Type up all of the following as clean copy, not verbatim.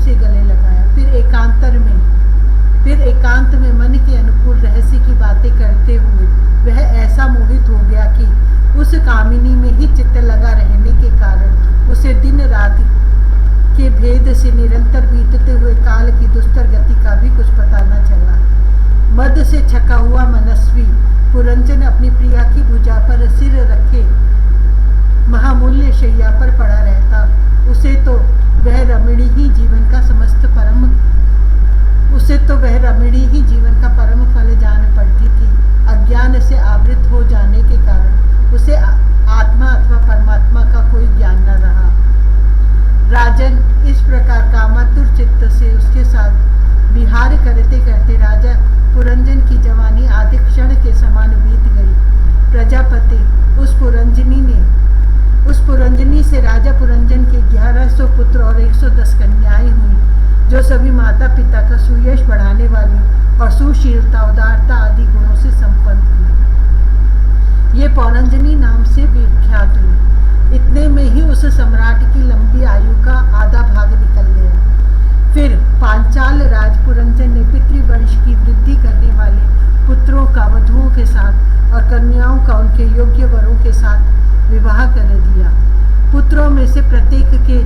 से गले लगाया। फिर एकांत में मन के अनुकूल रहस्य की बातें करते हुए वह ऐसा मोहित हो गया कि उस कामिनी में ही चित्त लगा रहने के कारण उसे दिन रात के भेद से निरंतर बीतते हुए काल की दुस्तर गति का भी कुछ पता न चला। मद से छका हुआ मनस्वी पुरंजन अपनी प्रिया की भुजा पर सिर रखे महामूल्य शैया पर पड़ा रहता। उसे तो वह रमणी ही जीवन का परम फल जान पड़ती थी। अज्ञान से आवृत हो जाने के कारण उसे आत्मा अथवा परमात्मा का कोई ज्ञान न रहा। राजन, इस प्रकार कामातुर चित्त से उसके साथ विहार करते करते राजा पुरंजन की जवानी आधे क्षण के समान बीत गई। प्रजापति उस पुरंजनी से राजा पुरंजन के 1100 पुत्र और 110 कन्याएं हुई, जो सभी माता पिता का सुयश बढ़ाने वाली और सुशीलता, उदारता आदि गुणों से संपन्न थी। ये पुरंजनी नाम से विख्यात हुई। इतने में ही उस सम्राट की लंबी आयु का आधा भाग निकल गया। फिर पांचाल राज पुरंजन ने पितृवंश की वृद्धि करने वाले पुत्रों का वधुओं के साथ और कन्याओं का उनके योग्य वरों के साथ विवाह कर दिया। पुत्रों में से प्रत्येक के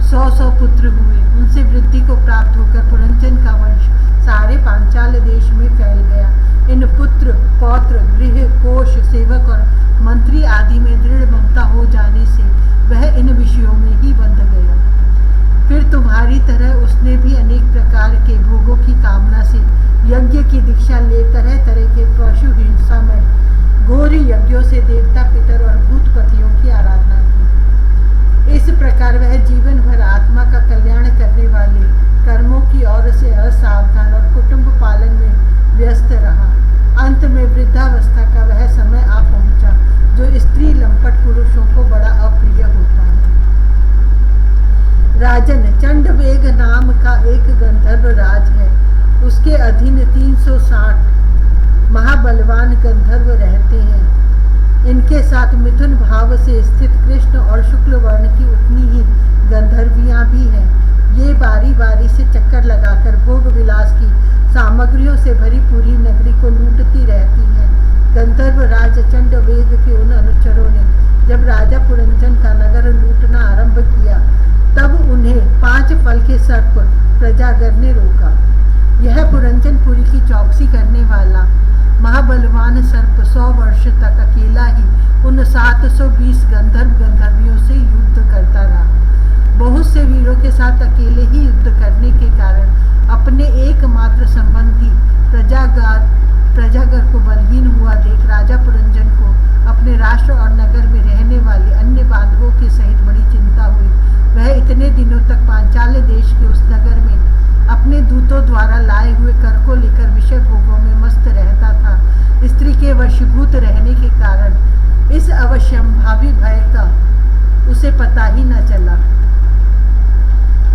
100 पुत्र हुए। उनसे वृद्धि को प्राप्त होकर पुरंजन का वंश सारे पांचाल देश में फैल गया। इन पुत्र, पौत्र, गृह, कोश, सेवक और मंत्री आदि में दृढ़ ममता हो जाने से वह इन विषयों में ही बंध गया। फिर तुम्हारी तरह उसने भी अनेक प्रकार के भोगों की कामना से यज्ञ की दीक्षा ले तरह तरह के पशु हिंसा में घोर यज्ञों से देवता, पितर और भूतपतियों की आराधना की। इस प्रकार वह जीवन भर आत्मा का कल्याण करने वाले कर्मों की ओर से असावधान और कुटुंब पालन में व्यस्त रहा। अंत में वृद्धावस्था का वह समय आ पहुंचा जो स्त्री लंपट पुरुषों को बड़ा अप्रिय होता है। राजन, चंडवेग नाम का एक गंधर्व राज है। उसके अधीन 360 महाबलवान गंधर्व रहते हैं। इनके साथ मिथुन भाव से स्थित कृष्ण और शुक्ल वर्ण की उतनी ही गंधर्वियां भी हैं। ये बारी बारी से चक्कर लगाकर भोग विलास की सामग्रियों से भरी पूरी नगरी को लूटती रहती हैं। गंधर्व राज चंडवेग के उन अनुचरों ने जब राजा पुरंजन का नगर लूटना आरंभ किया, तब उन्हें 5 फल के सर्प प्रजागर ने रोका। यह पुरंजनपुरी की चौकसी करने वाला महाबलवान सर्प 100 वर्ष तक अकेला ही उन 720 गंधर्वियों से युद्ध करता रहा। बहुत से वीरों के साथ अकेले ही युद्ध करने के कारण अपने एकमात्र संबंधी प्रजागर को बलहीन हुआ देख राजा पुरंजन को अपने राष्ट्र और नगर में रहने वाले अन्य बांधवों के सहित बड़ी चिंता हुई। वह इतने दिनों तक पांचाल देश के उस नगर में अपने दूतों द्वारा लाए हुए कर को लेकर विषय भोगों में मस्त रहता था। स्त्री के वशीभूत रहने के कारण इस अवश्यंभावी भय का उसे पता ही न चला।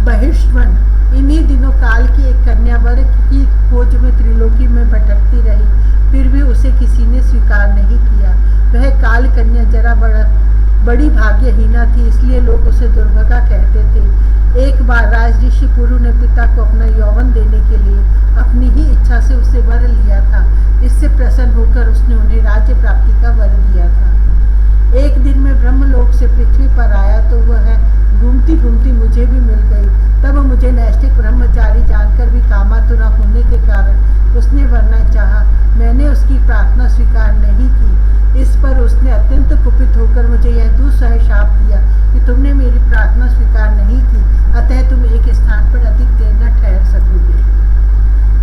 बहिष्वन इन्हीं दिनों काल की एक कन्यावर की खोज में त्रिलोकी में भटकती रही, फिर भी उसे किसी ने स्वीकार नहीं किया। वह काल कन्या जरा बड़ी भाग्यहीना थी, इसलिए लोग उसे दुर्भागा कहते थे। एक बार राजऋषि पुरु ने पिता को अपना यौवन देने के लिए अपनी ही इच्छा से उससे वर लिया था। इससे प्रसन्न होकर उसने उन्हें राज्य प्राप्ति का वर दिया था। एक दिन मैं ब्रह्मलोक से पृथ्वी पर आया तो वह घूमती घूमती मुझे भी मिल गई। तब मुझे नैष्ठिक ब्रह्मचारी जानकर भी कामातुर होने के कारण उसने वरना चाहा। मैंने उसकी प्रार्थना स्वीकार नहीं की। इस पर उसने अत्यंत कुपित होकर मुझे यह दुस्सह शाप दिया कि तुमने मेरी प्रार्थना स्वीकार नहीं की, अतः तुम एक स्थान पर अधिक देर न ठहर सकोगे।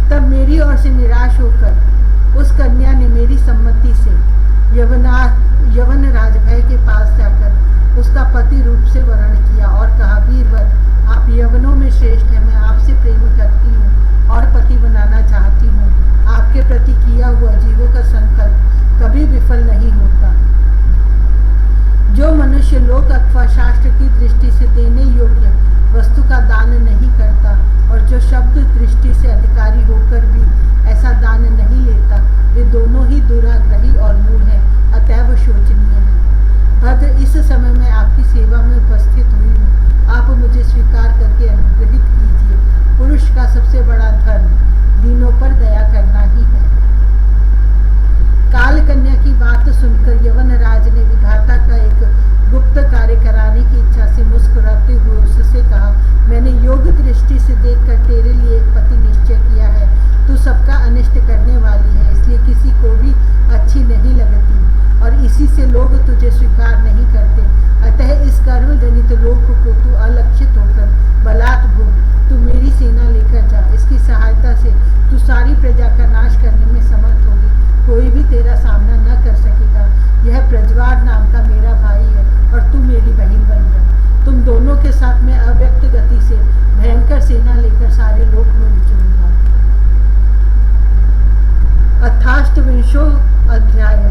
तब मेरी ओर से निराश होकर उस कन्या ने मेरी सम्मति से यवन राजभय के पास जाकर उसका पति रूप से वर्ण किया और कहा, वीरवर, आप यवनों में श्रेष्ठ हैं। मैं आपसे प्रेम करती हूँ और पति बनाना चाहती हूँ। आपके प्रति किया हुआ जीवों का संकल्प कभी विफल नहीं होता। जो मनुष्य लोक अथवा शास्त्र की दृष्टि से देने योग्य वस्तु का दान नहीं करता और जो शब्द दृष्टि से अधिकारी होकर भी ऐसा दान नहीं लेता, वे दोनों ही दुराग्रही और मूढ़ हैं, अतएव शोचनीय है। भद्र, इस समय मैं आपकी सेवा में उपस्थित हुई हूँ। आप मुझे स्वीकार करके अनुग्रहित कीजिए। दोनों के साथ मैं अव्यक्त गति से भयंकर सेना लेकर सारे लोक में विचरूंगा। अथाष्टविंशो अध्याय।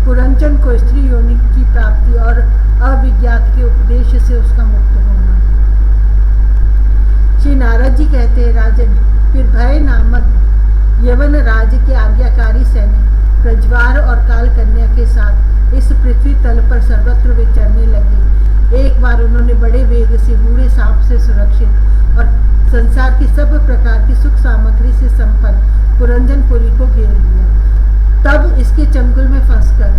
पुरंजन को स्त्री योनि की प्राप्ति और अविज्ञात के उपदेश से उसका मुक्त होना। श्री नारद जी कहते हैं, राजन, फिर भय नामक यवन राज्य के आज्ञाकारी सैनिक प्रज्वार और काल कन्या के साथ इस पृथ्वी तल पर सर्वत्र विचरने लगे। एक बार उन्होंने बड़े वेग से बूढ़े सांप से सुरक्षित और संसार की सब प्रकार की सुख सामग्री से संपन्न पुरंजनपुरी को घेर लिया। तब इसके चंगुल में फंसकर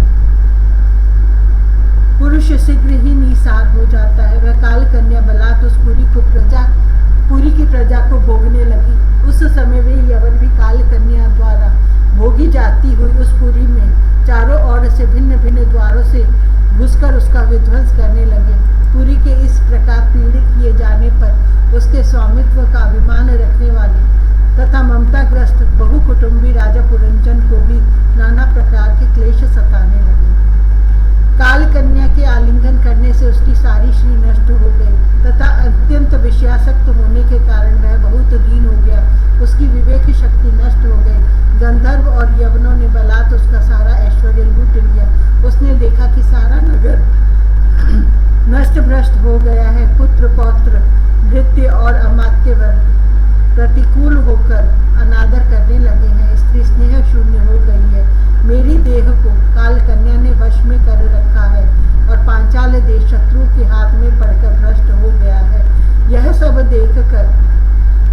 पुरुष शीघ्र ही निसार हो जाता है। वह काल कन्या बलात् उस पुरी की प्रजा को भोगने लगी। उस समय वे यवन भी काल कन्या द्वारा भोगी जाती हुई उस पुरी में चारों ओर से भिन्न भिन्न द्वारों से घुसकर उसका विध्वंस करने लगे। पुरी के इस प्रकार पीड़ित किए जाने पर उसके स्वामित्व का अभिमान रखने वाले तथा ममताग्रस्त बहुकुटुंबी राजा पुरंजन को भी नाना प्रकार के क्लेश सताने लगे। काल कन्या के आलिंगन करने से उसकी सारी श्री नष्ट हो गई तथा अत्यंत विषयासक्त होने के कारण वह बहुत दीन हो गया। उसकी विवेक शक्ति नष्ट हो गई। गंधर्व और यवनों ने बलात् उसका सारा ऐश्वर्य लूट लिया। उसने देखा कि सारा नगर नष्ट भ्रष्ट हो गया है। पुत्र पौत्र भृत्य और अमात्य वर्ग प्रतिकूल होकर अनादर करने लगे हैं। स्त्री स्नेह शून्य हो गई है। मेरी देह को काल कन्या ने वश में कर रखा है और पांचाल देश शत्रु के हाथ में पड़कर भ्रष्ट हो गया है। यह सब देखकर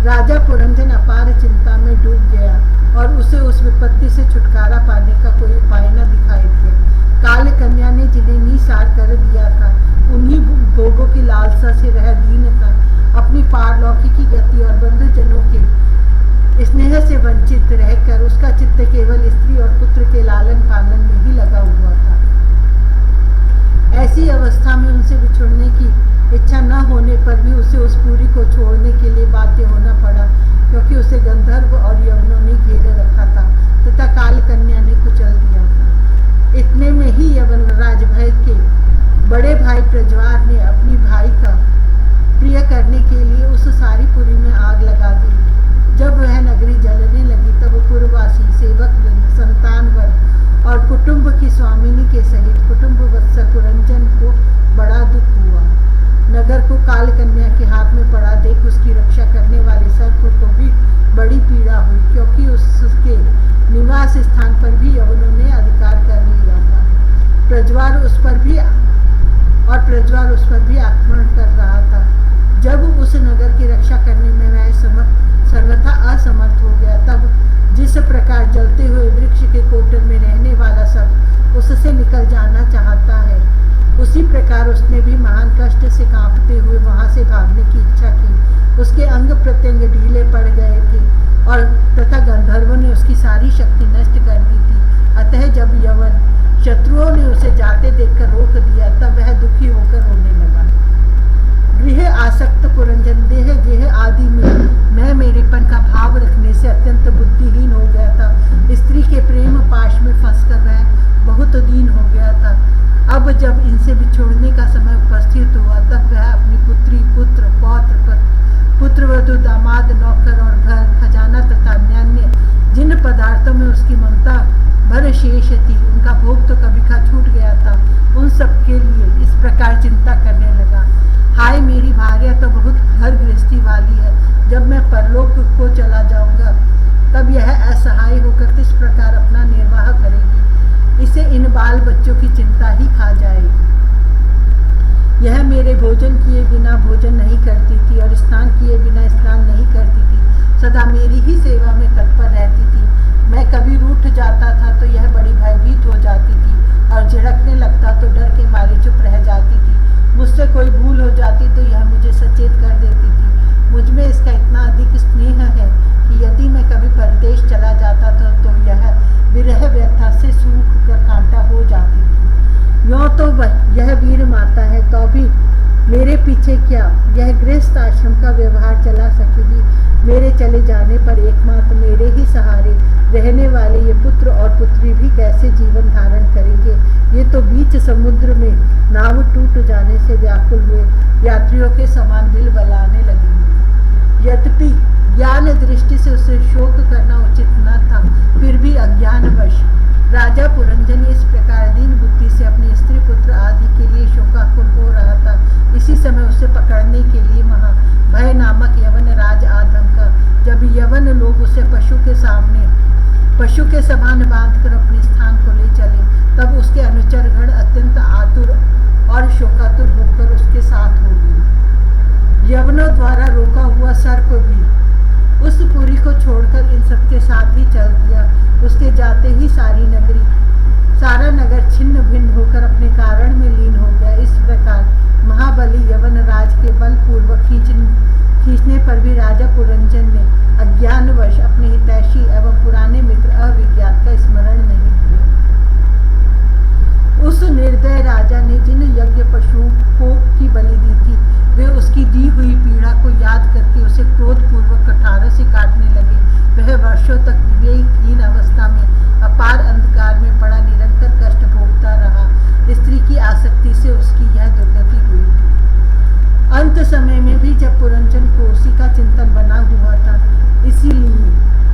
राजा पुरंजन अपार चिंता में डूब गया और उसे उस विपत्ति से छुटकारा पाने का कोई उपाय न दिखाई दिया। काल कन्या ने जिन्हें निसार कर दिया था, उन्हीं भोगों की लालसा से वह दीन था। अपनी पारलौकिकी गति और बंधुजनों के स्नेह से वंचित रहकर उसका चित्त केवल स्त्री और पुत्र के लालन पालन में ही लगा हुआ था। ऐसी अवस्था में उनसे बिछुड़ने की इच्छा न होने पर भी उसे उस पुरी को छोड़ने के लिए बाध्य होना पड़ा, क्योंकि उसे गंधर्व और यवनों ने घेरे रखा था तथा काल कन्या ने कुचल दिया था। इतने में ही यवन राजभय के बड़े भाई प्रज्वार ने अपनी भाई का प्रिय करने के लिए उस सारी पुरी में आग लगा दी। जब वह नगरी जलने लगी तब पुरवासी सेवक संतान वर्ग और कुटुंब की स्वामिनी के सहित कुटुंब वत्सल पुरंजन को बड़ा दुख हुआ। नगर को काल कन्या के हाथ में पड़ा देख उसकी रक्षा करने वाले सर्प को भी बड़ी पीड़ा हुई, क्योंकि उसके निवास स्थान पर भी यवनों ने अधिकार कर लिया था। प्रज्वार उस पर भी आक्रमण कर रहा था। जब उस नगर की रक्षा करने में वह सर्वथा असमर्थ हो गया, तब जिस प्रकार जलते हुए वृक्ष के कोटर में रहने वाला सर्प उससे निकल जाना चाहता है, उसी प्रकार उसने भी महान कष्ट से कांपते हुए वहां से भागने की इच्छा की। उसके अंग प्रत्यंग ढीले पड़ गए थे और तथा गंधर्वों ने उसकी सारी शक्ति नष्ट कर दी थी। अतः जब यवन शत्रुओं ने उसे जाते देखकर रोक दिया, तब वह दुखी होकर रोने लगा। गृह आसक्त पुरंजन देह गेह आदि में मैं मेरेपन का भाव रखने से अत्यंत बुद्धिहीन हो गया था। स्त्री के प्रेम पाश में फंसकर वह बहुत दीन हो गया था। अब जब इनसे बिछोड़ने का समय उपस्थित हुआ, तब वह अपनी पुत्री पुत्र पौत्र पुत्रवधु दामाद नौकर और घर खजाना तथा अन्य जिन पदार्थों में उसकी ममता भर शेष थी, उनका भोग तो कभी का छूट गया था, उन सब के लिए इस प्रकार चिंता करने लगा। हाय, मेरी भार्या तो बहुत घर गृहस्थी वाली है। जब मैं परलोक को चला जाऊंगा तब यह असहाय होकर किस प्रकार अपना निर्वाह करेगी। इसे इन बाल बच्चों की चिंता ही खा जाएगी। यह मेरे भोजन किए बिना भोजन नहीं करती थी और स्नान किए बिना स्नान नहीं करती थी। सदा मेरी ही सेवा में तत्पर रहती थी। मैं कभी रूठ जाता था तो यह बड़ी भयभीत हो जाती थी और झिड़कने लगता तो डर के मारे चुप रह जाती थी। मुझसे कोई भूल हो जाती तो यह मुझे सचेत कर देती थी। मुझ में इसका इतना अधिक स्नेह है कि यदि मैं कभी परदेश चला जाता था तो यह विरह व्यथा से सूख कर कांटा हो जाती थी। यों तो यह वीर माता है, तो भी मेरे पीछे क्या यह गृहस्थ आश्रम का व्यवहार चला सकेगी। मेरे चले जाने पर एकमात्र मेरे ही सहारे रहने वाले ये पुत्र और पुत्री भी कैसे जीवन धारण करेंगे। ये तो बीच समुद्र में नाव टूट जाने से व्याकुल हुए यात्रियों के समान बिलबलाने लगे। यद्यपि ज्ञान दृष्टि से उसे शोक करना उचित न था, फिर भी अज्ञानवश राजा पुरंजन इस प्रकार दीन बुद्धि से अपने स्त्री पुत्र आदि के लिए शोकाकुल हो रहा था। इसी समय उसे पकड़ने के लिए महाभय नामक यवन राज आ धमका। जब यवन लोग उसे पशु के समान बांधकर अपने स्थान को ले चले, तब उसके अनुचरगण अत्यंत आतुर और शोकातुर होकर उसके साथ हो गए। यवनों द्वारा रोका हुआ सर्प भी उस पुरी को छोड़कर इन सबके साथ ही चल दिया। उसके जाते ही सारा नगर छिन्न भिन्न होकर अपने कारण में लीन हो गया। इस प्रकार महाबली यवन राज के बलपूर्वक खींचने पर भी राजा पुरंजन ने अज्ञानवश अपने हितैषी एवं पुराने मित्र अविज्ञात का स्मरण नहीं किया। उस निर्दय राजा ने जिन यज्ञ पशुओं को की बलि दी थी, वे उसकी दी हुई पीड़ा को याद करके उसे क्रोधपूर्वक कठारों से काटने लगे। वह वर्षों तक विवेकहीन अवस्था में अपार अंधकार में पड़ा निरंतर कष्ट भोगता रहा। स्त्री की आसक्ति से उसकी यह दुर्गति हुई। अंत समय में भी जब पुरंजन को उसी का चिंतन बना हुआ था, इसीलिए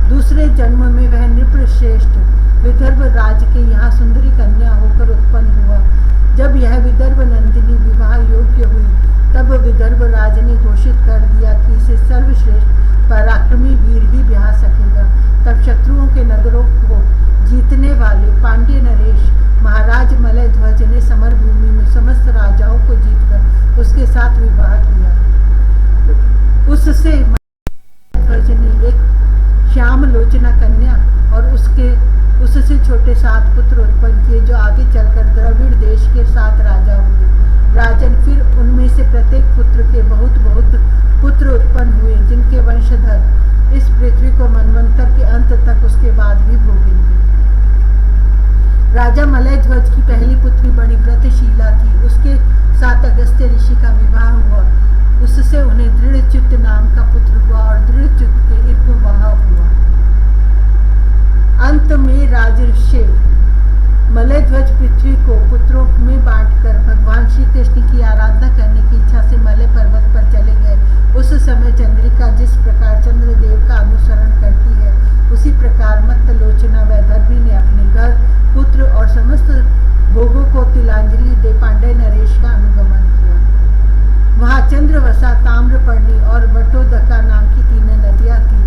दूसरे जन्म में वह नृपश्रेष्ठ विदर्भ राज के यहाँ सुंदरी कन्या होकर उत्पन्न हुआ। जब यह विदर्भ नंदिनी विवाह योग्य हुई, तब विदर्भ राज ने घोषित कर दिया कि इसे सर्वश्रेष्ठ पराक्रमी वीर ही ब्याह सकेगा। तब शत्रुओं के नगरों को जीतने वाले पांड्य नरेश महाराज मलय ध्वज ने समर भूमि में समस्त राजाओं को जीतकर उसके साथ विवाह किया। उससे ध्वज ने एक श्याम लोचना कन्या और उससे छोटे 7 पुत्र उत्पन्न किए, जो आगे चलकर द्रविड़ देश के 7 राजा हुए। राजन फिर उनमें से प्रत्येक पुत्र के बहुत पुत्र उत्पन्न हुए, जिनके वंशधर इस पृथ्वी को मनवंतर के अंत तक उसके बाद भी भोगेंगे। राजा मलय ध्वज की पहली पुत्री बड़ी व्रतशीला थी। उसके साथ अगस्त्य ऋषि का विवाह हुआ। उससे उन्हें दृढ़च्युत नाम का पुत्र हुआ और दृढ़च्युत के एक विवाह हुआ। अंत में राजर्षि मलय ध्वज पृथ्वी को पुत्रों में बांटकर भगवान श्री कृष्ण की आराधना करने की इच्छा से मलय पर्वत पर चले गए। उस समय चंद्रिका जिस प्रकार चंद्रदेव का अनुसरण करती है, उसी प्रकार मत्तलोचना वैदर्भी ने अपने घर, पुत्र और समस्त भोगों को तिलांजलि दे पांड्य नरेश का अनुगमन किया। वहाँ चंद्रवसा, ताम्रपर्णी और वटोदका नाम की 3 नदियाँ थी।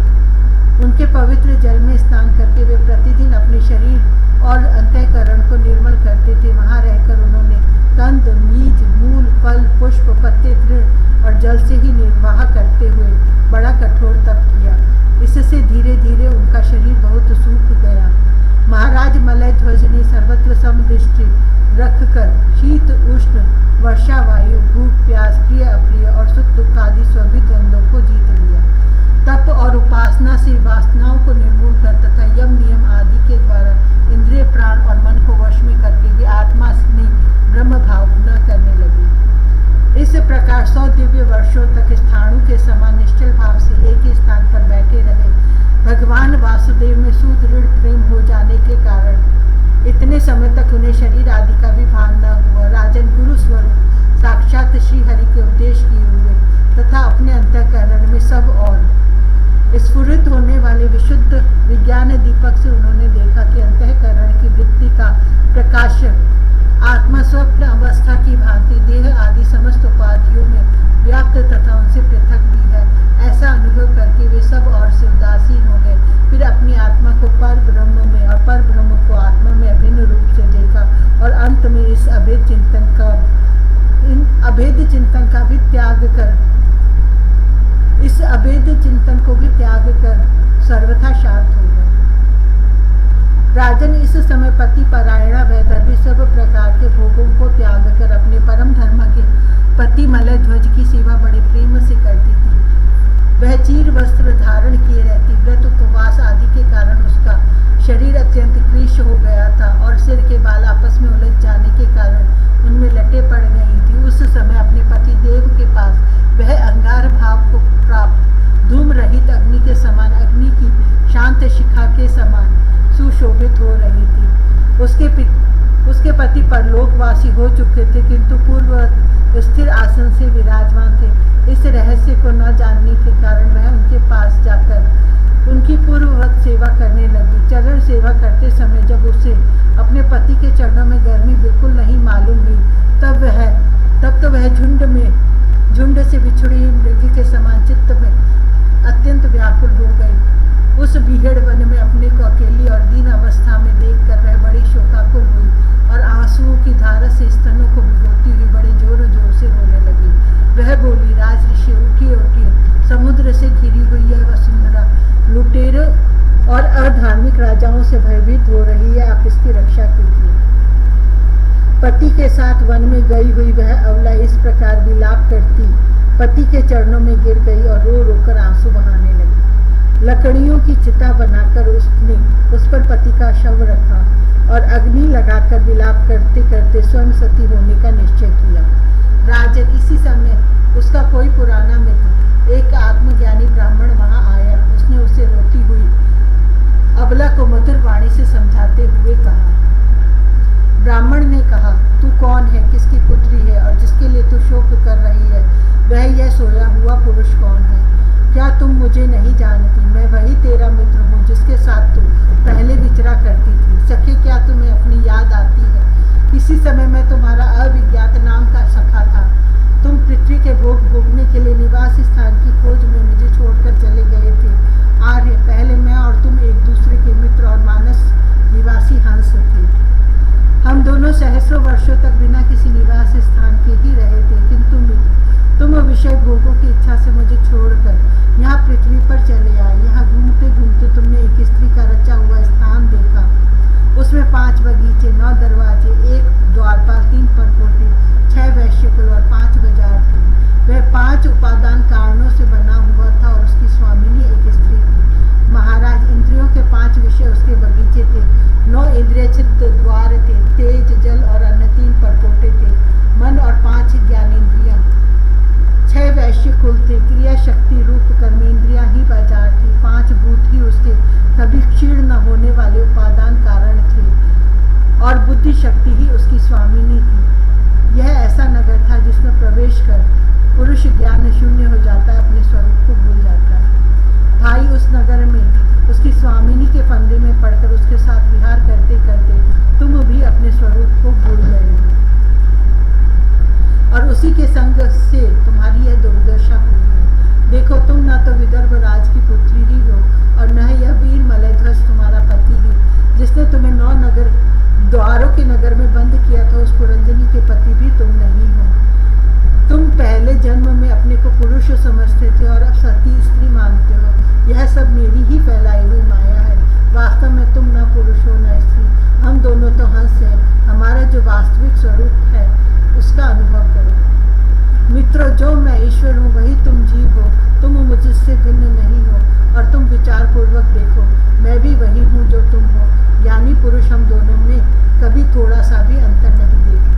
उनके पवित्र जल में स्नान करके वे प्रतिदिन अपने शरीर और अंतःकरण को निर्मल करते थे। वहाँ रहकर उन्होंने कंद, बीज, मूल, फल, पुष्प, पत्ते, तृण और जल से ही निर्वाह करते हुए बड़ा कठोर तप किया। इससे धीरे धीरे उनका शरीर बहुत सूख गया। महाराज मलय ध्वज ने सर्वत्र समदृष्टि रखकर शीत, उष्ण, वर्षा, वायु, भूख, प्यास, प्रिय, अप्रिय और सुख दुख आदि सभी द्वंद्वों को जीत लिया। तप और उपासना से वासनाओं को निर्मूल कर तथा यम नियम आदि के द्वारा इंद्रिय, प्राण और मन को वश में करके वे आत्मा में ब्रह्म भावना करने लगे। इस प्रकार 100 दिव्य वर्षों तक स्थाणु के समान निश्चल भाव से एक ही स्थान पर बैठे रहे। भगवान वासुदेव में सुदृढ़ प्रेम हो जाने के कारण इतने समय तक उन्हें शरीर आदि का भी भान न हुआ। राजन गुरु स्वरूप साक्षात श्री हरि के उपदेश किए हुए तथा अपने अंतःकरण में सब और स्फुरित होने वाले विशुद्ध विज्ञान दीपक से उन्होंने देखा कि अंतःकरण की वृत्ति का प्रकाश आत्मा स्वप्न अवस्था की भांति देह आदि समस्त उपाधियों में व्याप्त तथा उनसे पृथक भी है। ऐसा अनुभव करके वे सब और से उदासीन हो गए। फिर अपनी आत्मा को पर ब्रह्म में और पर ब्रह्म को आत्मा में अभिन्न रूप से देखा और अंत में इस अभेद चिंतन का भी त्याग कर सर्वथा शांत हो गए। राजन इस समय पति परायणा वैदर्भी सब प्रकार के भोगों को त्याग कर अपने परम धर्म के पति मलय ध्वज की सेवा बड़े प्रेम से करती थी। वह चीर वस्त्र धारण किए रहती। व्रत, उपवास आदि के कारण उसका शरीर अत्यंत क्लेश हो गया था और सिर के बाल आपस में उलझ जाने के कारण उनमें लटे पड़ गई थी। उस समय अपने पति देव के पास वह अंगार भाव को प्राप्त धूम रहित अग्नि के स्वर्गवासी हो चुके थे, किंतु पूर्व स्थिर आसन से विराजमान थे। इस रहस्य को न जानने के कारण वह उनके पास जाकर उनकी पूर्ववत सेवा करने लगी। चरण सेवा करते समय जब उसे अपने पति के चरणों में गर्मी बिल्कुल नहीं मालूम हुई, तब तो वह झुंड से बिछुड़ी हुई मृगी के समान चित्त में अत्यंत व्याकुल हो गई। उस बीहड़ वन में अपने को अकेली और दीन अवस्था में देखकर वह बड़ी शोकाकुल हुई और आंसुओं की धारा से स्तनों को भिगोती हुई बड़े जोर जोर से रोने लगी। वह बोली, राज ऋषि उठिए उठिए, समुद्र से घिरी हुई यह वसुंधरा लुटेरों और अधार्मिक राजाओं से भयभीत हो रही है, आप इसकी रक्षा कीजिए। पति के साथ वन में गई हुई वह अबला इस प्रकार विलाप करती पति के चरणों में गिर गई और रो रो कर आंसू बहाने लगी। लकड़ियों की चिता बनाकर उसने उस पर पति का शव रखा और अग्नि लगाकर विलाप करते करते स्वयं सती होने का निश्चय किया। राजन, इसी समय उसका कोई पुराना मित्र, एक आत्मज्ञानी ब्राह्मण वहां आया। उसने उसे रोती हुई अबला को मधुर वाणी से समझाते हुए कहा। ब्राह्मण ने कहा, तू कौन है, किसकी पुत्री है और जिसके लिए तू शोक कर रही है, वह यह सोया हुआ पुरुष कौन है? क्या तुम मुझे नहीं जानती? मैं वही तेरा मित्र हूँ जिसके साथ तू पहले विचरा करती थी। सखी, क्या तुम्हें अपनी याद आती है? किसी समय मैं तुम्हारा अविज्ञात नाम का सखा था। तुम पृथ्वी के भोग भोगने के लिए निवास स्थान की खोज में मुझे छोड़कर चले गए थे। आर्य, पहले मैं और तुम एक दूसरे के मित्र और मानस निवासी हंस थे। हम दोनों सहस्रों वर्षों तक बिना किसी निवास स्थान के ही रहे थे, किंतु तुम विषय भोगों की इच्छा से मुझे छोड़कर यहाँ पृथ्वी पर चले आए। यहाँ घूमते घूमते तुमने एक स्त्री का रचा हुआ स्थान देखा। उसमें 5 बगीचे, 9 दरवाजे, 1 द्वारपाल, 3 परकोटे, 6 वैश्यकुल और 5 बाजार थे। वह 5 उपादान कारणों से बना हुआ था और उसकी स्वामिनी एक स्त्री थी। महाराज, इंद्रियों के 5 विषय उसके बगीचे थे, 9 इंद्रिय छिद्र द्वार थे, तेज, जल और अन्य 3 परकोटे थे, मन और 5 ज्ञानेन्द्रियां, 6 वैश्य कुल थे, क्रिया शक्ति रूप कर्मेंद्रियां ही बाजार थी, 5 भूत ही उसके कभी क्षीण न होने वाले उपादान कारण थे और बुद्धि शक्ति ही उसकी स्वामिनी थी। यह ऐसा नगर था जिसमें प्रवेश कर पुरुष ज्ञान शून्य हो जाता है, अपने स्वरूप को भूल जाता है। भाई, उस नगर में उसकी स्वामिनी के फंदे में पड़कर उसके साथ विहार करते करते तुम भी अपने स्वरूप को भूल गए हो और उसी के संग से तुम्हारी यह दुर्दशा हुई है। देखो, तुम न तो विदर्भ राज की पुत्री ही हो और न यह वीर मलयध्वज तुम्हारा पति ही, जिसने तुम्हें 9 नगर द्वारों के नगर में बंद किया था, उस पुरंजनी के पति भी तुम नहीं हो। तुम पहले जन्म में अपने को पुरुष समझते थे और अब सती स्त्री मानते हो। यह सब मेरी ही फैलाई हुई माया है। वास्तव में तुम न पुरुष हो न स्त्री, हम दोनों तो हंस हैं। हमारा जो वास्तविक स्वरूप है उसका अनुभव करो। मित्रों, जो मैं ईश्वर हूँ वही तुम जीव हो। तुम मुझसे भिन्न नहीं हो और तुम विचार पूर्वक देखो, मैं भी वही हूँ जो तुम हो। ज्ञानी पुरुष हम दोनों में कभी थोड़ा सा भी अंतर नहीं देखते।